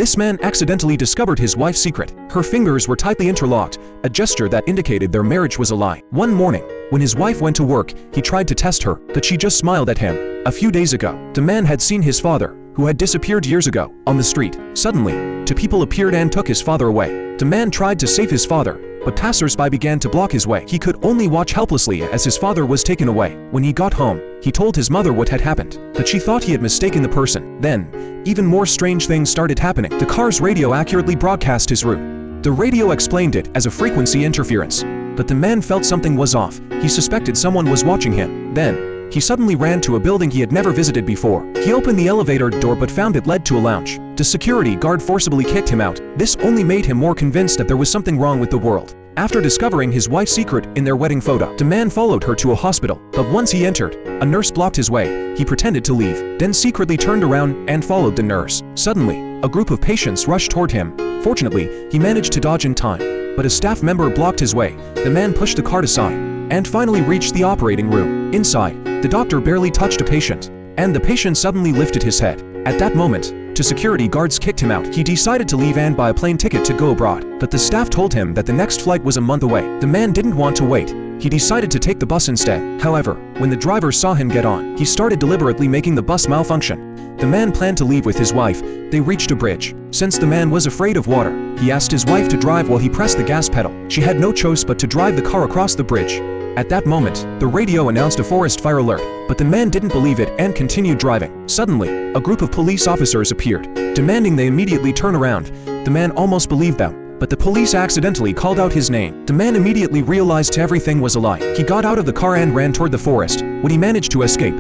This man accidentally discovered his wife's secret. Her fingers were tightly interlocked, a gesture that indicated their marriage was a lie. One morning, when his wife went to work, he tried to test her, but she just smiled at him. A few days ago, the man had seen his father, who had disappeared years ago, on the street. Suddenly, two people appeared and took his father away. The man tried to save his father, but passers-by began to block his way. He could only watch helplessly as his father was taken away. When he got home, he told his mother what had happened, but she thought he had mistaken the person. Then, even more strange things started happening. The car's radio accurately broadcast his route. The radio explained it as a frequency interference, but the man felt something was off. He suspected someone was watching him. Then, he suddenly ran to a building he had never visited before. He opened the elevator door but found it led to a lounge. The security guard forcibly kicked him out. This only made him more convinced that there was something wrong with the world. After discovering his wife's secret in their wedding photo, the man followed her to a hospital. But once he entered, a nurse blocked his way. He pretended to leave, then secretly turned around and followed the nurse. Suddenly, a group of patients rushed toward him. Fortunately, he managed to dodge in time, but a staff member blocked his way. The man pushed the cart aside and finally reached the operating room. Inside, the doctor barely touched a patient, and the patient suddenly lifted his head. At that moment, two security guards kicked him out. He decided to leave and buy a plane ticket to go abroad, but the staff told him that the next flight was a month away. The man didn't want to wait. He decided to take the bus instead. However, when the driver saw him get on, he started deliberately making the bus malfunction. The man planned to leave with his wife. They reached a bridge. Since the man was afraid of water, he asked his wife to drive while he pressed the gas pedal. She had no choice but to drive the car across the bridge. At that moment, the radio announced a forest fire alert, but the man didn't believe it and continued driving. Suddenly, a group of police officers appeared, demanding they immediately turn around. The man almost believed them, but the police accidentally called out his name. The man immediately realized everything was a lie. He got out of the car and ran toward the forest. When he managed to escape,